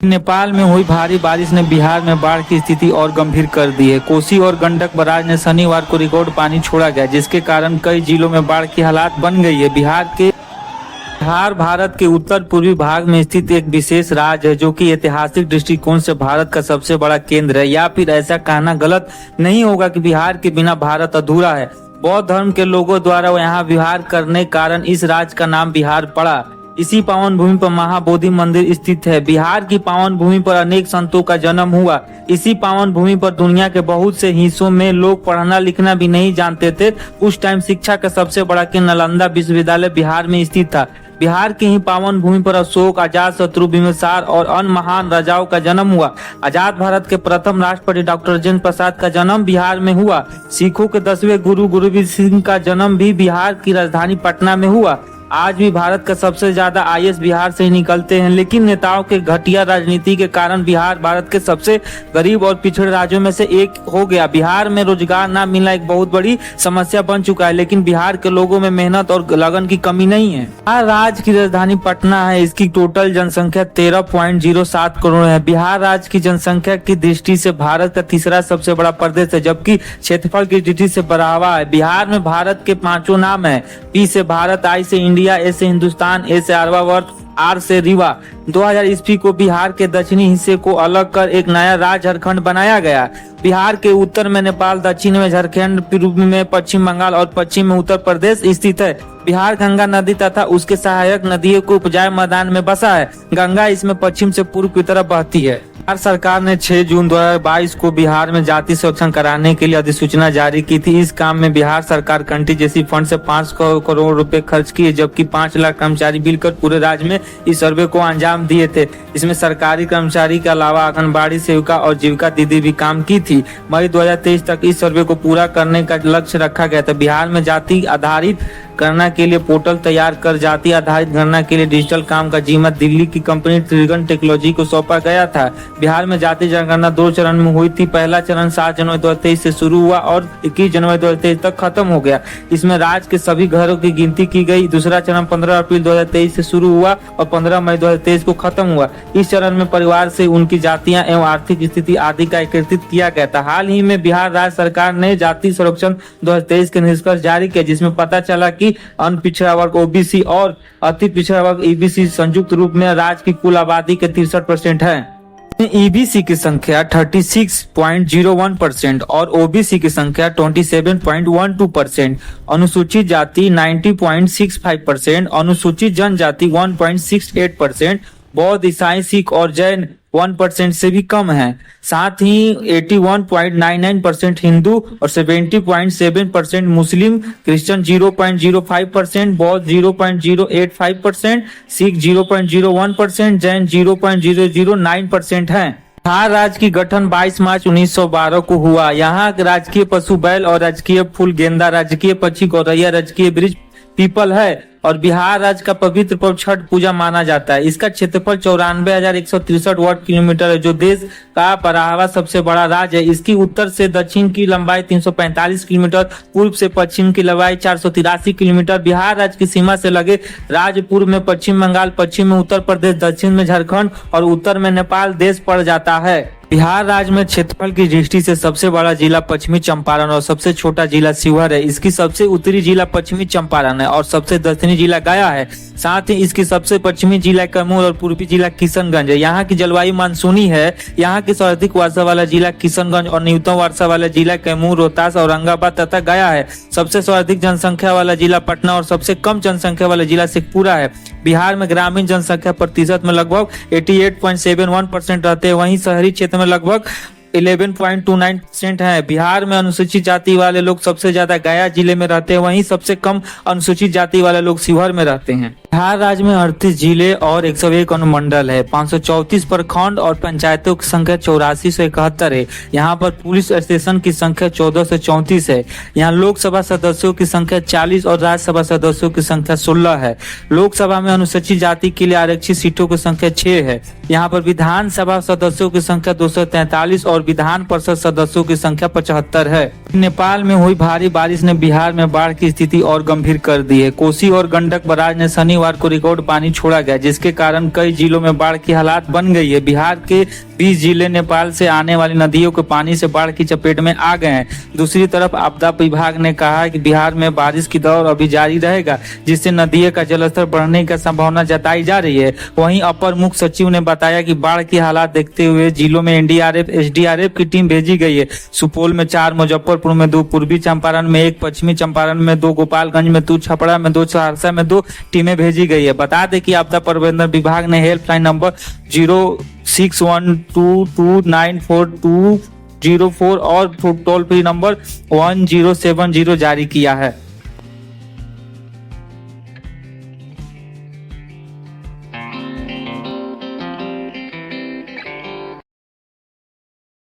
नेपाल में हुई भारी बारिश ने बिहार में बाढ़ की स्थिति और गंभीर कर दी है। कोसी और गंडक बराज ने शनिवार को रिकॉर्ड पानी छोड़ा गया, जिसके कारण कई जिलों में बाढ़ की हालात बन गई है। बिहार भारत के उत्तर पूर्वी भाग में स्थित एक विशेष राज्य है, जो कि ऐतिहासिक दृष्टिकोण से भारत का सबसे बड़ा केंद्र है। या फिर ऐसा कहना गलत नहीं होगा कि बिहार के बिना भारत अधूरा है। बौद्ध धर्म के लोगों द्वारा यहाँ विहार करने के कारण इस राज्य का नाम बिहार पड़ा। इसी पावन भूमि पर महाबोधि मंदिर स्थित है। बिहार की पावन भूमि पर अनेक संतों का जन्म हुआ। इसी पावन भूमि पर दुनिया के बहुत से हिस्सों में लोग पढ़ना लिखना भी नहीं जानते थे। उस टाइम शिक्षा का सबसे बड़ा केंद्र नालंदा विश्वविद्यालय बिहार में स्थित था। बिहार की ही पावन भूमि पर अशोक, अजातशत्रु, बिंबिसार और अन्य महान राजाओं का जन्म हुआ। आजाद भारत के प्रथम राष्ट्रपति डॉक्टर राजेंद्र प्रसाद का जन्म बिहार में हुआ। सिखों के 10वें गुरु गोबिंद सिंह का जन्म भी बिहार की राजधानी पटना में हुआ। आज भी भारत का सबसे ज्यादा आईएएस बिहार से ही निकलते हैं, लेकिन नेताओं के घटिया राजनीति के कारण बिहार भारत के सबसे गरीब और पिछड़े राज्यों में से एक हो गया। बिहार में रोजगार न मिलना एक बहुत बड़ी समस्या बन चुका है, लेकिन बिहार के लोगों में मेहनत और लगन की कमी नहीं है। बिहार राज्य की राजधानी पटना है। इसकी टोटल जनसंख्या 13.07 करोड़ है। बिहार राज्य की जनसंख्या की दृष्टि से भारत का तीसरा सबसे बड़ा प्रदेश है, जबकि क्षेत्रफल की दृष्टि से बढ़ावा है। बिहार में भारत के 5 नाम है। पी से भारत, आई से इंडिया, ए से हिंदुस्तान, ए से आर्यावर्त, आर से रीवा। 2000 ईस्वी को बिहार के दक्षिणी हिस्से को अलग कर एक नया राज्य झारखंड बनाया गया। बिहार के उत्तर में नेपाल, दक्षिण में झारखंड, पूर्व में पश्चिम बंगाल और पश्चिम में उत्तर प्रदेश स्थित है। बिहार गंगा नदी तथा उसके सहायक नदियों को उपजाऊ मैदान में बसा है। गंगा इसमें पश्चिम से पूर्व की तरफ बहती है। बिहार सरकार ने 6 जून 2022 को बिहार में जाति सर्वेक्षण कराने के लिए अधिसूचना जारी की थी। इस काम में बिहार सरकार कंटीजेंसी फंड से 5 करोड़ रुपए खर्च किए, जबकि 5 लाख कर्मचारी मिलकर पूरे राज्य में इस सर्वे को अंजाम दिए थे। इसमें सरकारी कर्मचारी के अलावा आंगनबाड़ी सेविका और जीविका दीदी भी काम की थी। मई 2023 तक इस सर्वे को पूरा करने का लक्ष्य रखा गया था। बिहार में जाति आधारित गणना के लिए पोर्टल तैयार कर जाति आधारित गणना के लिए डिजिटल काम का जिम्मा दिल्ली की कंपनी ट्रिगन टेक्नोलॉजी को सौंपा गया था। बिहार में जाति जनगणना 2 चरण में हुई थी। पहला चरण 7 जनवरी 2023 से शुरू हुआ और 21 जनवरी 2023 तक खत्म हो गया। इसमें राज्य के सभी घरों की गिनती की गई। दूसरा चरण 15 अप्रैल 2023 से शुरू हुआ और 15 मई 2023 को खत्म हुआ। इस चरण में परिवार से उनकी जातियां एवं आर्थिक स्थिति आदि का एकत्रित किया गया था। हाल ही में बिहार राज्य सरकार ने जाति सर्वेक्षण 2023 के निष्कर्ष जारी किया, जिसमें पता चला कि अन पिछड़ा वर्ग ओबीसी और अति पिछड़ा वर्ग ईबीसी संयुक्त रूप में राज्य की कुल आबादी के 63% है। ईबीसी की संख्या 36.01% और ओबीसी की संख्या 27.12%, अनुसूचित जाति 90.65%, अनुसूचित जनजाति 1.68%, बौद्ध, ईसाई, सिख और जैन 1% से भी कम है। साथ ही 81.99% हिंदू और 70.7% मुस्लिम, क्रिश्चियन 0.05%, बौद्ध 0.085%, सिख 0.01%, जैन 0.009% है। बिहार राज्य की गठन 22 मार्च 1912 को हुआ। यहाँ राजकीय पशु बैल और राजकीय फूल गेंदा, राजकीय पक्षी गौरैया, राजकीय वृक्ष पीपल है और बिहार राज्य का पवित्र पर्व छठ पूजा माना जाता है। इसका क्षेत्रफल 94,163 वर्ग किलोमीटर है, जो देश का 12वां सबसे बड़ा राज्य है। इसकी उत्तर से दक्षिण की लंबाई 345 किलोमीटर, पूर्व से पश्चिम की लंबाई 483 किलोमीटर। बिहार राज्य की सीमा से लगे राज्य पूर्व में पश्चिम बंगाल, पश्चिम में उत्तर प्रदेश, दक्षिण में झारखंड और उत्तर में नेपाल देश पड़ जाता है। बिहार राज्य में क्षेत्रफल की दृष्टि से सबसे बड़ा जिला पश्चिमी चंपारण और सबसे छोटा जिला शिवहर है। इसकी सबसे उत्तरी जिला पश्चिमी चंपारण है और सबसे दक्षिणी जिला गया है। साथ ही इसकी सबसे पश्चिमी जिला कैमूर और पूर्वी जिला किशनगंज है। यहाँ की जलवायु मानसूनी है। यहाँ की सर्वाधिक वर्षा वाला जिला किशनगंज और न्यूनतम वर्षा वाला जिला कैमूर, रोहतास, औरंगाबाद तथा गया है। सबसे सर्वाधिक जनसंख्या वाला जिला पटना और सबसे कम जनसंख्या वाला जिला शेखपुरा है। बिहार में ग्रामीण जनसंख्या प्रतिशत में लगभग 88.71% रहते हैं, वहीं शहरी क्षेत्र में लगभग 11.29% है। बिहार में अनुसूचित जाति वाले लोग सबसे ज्यादा गया जिले में रहते हैं, वहीं सबसे कम अनुसूचित जाति वाले लोग शिवहर में रहते हैं। बिहार राज्य में 38 जिले और 101 अनुमंडल है। 534 प्रखंड और पंचायतों की संख्या 84 से 71 है। यहाँ पर पुलिस स्टेशन की संख्या 14 से 34 है। यहाँ लोकसभा सदस्यों की संख्या 40 और राज्यसभा सदस्यों की संख्या 16 है। लोकसभा में अनुसूचित जाति के लिए आरक्षित सीटों की संख्या 6 है। यहाँ पर विधानसभा सदस्यों की संख्या 243 और और विधान परिषद सदस्यों की संख्या 75 है। नेपाल में हुई भारी बारिश ने बिहार में बाढ़ की स्थिति और गंभीर कर दी है। कोसी और गंडक बराज ने शनिवार को रिकॉर्ड पानी छोड़ा गया, जिसके कारण कई जिलों में बाढ़ की हालात बन गई है। बिहार के 20 जिले नेपाल से आने वाली नदियों के पानी से बाढ़ की चपेट में आ गए हैं। दूसरी तरफ आपदा विभाग ने कहा है कि बिहार में बारिश की दौर अभी जारी रहेगा, जिससे नदियों का जलस्तर बढ़ने की संभावना जताई जा रही है। वहीं अपर मुख्य सचिव ने बताया कि बाढ़ की हालात देखते हुए जिलों में एनडीआरएफ, एसडीआरएफ की टीम भेजी गई है। सुपौल में 4, मुजफ्फरपुर में 2, पूर्वी चंपारण में 1, पश्चिमी चंपारण में 2, गोपालगंज में 2, छपरा में 2, सहरसा में 2 टीमें भेजी गई है। बता दें कि आपदा प्रबंधन विभाग ने हेल्पलाइन नंबर 0612294204 और टोल फ्री नंबर 1070 जारी किया है।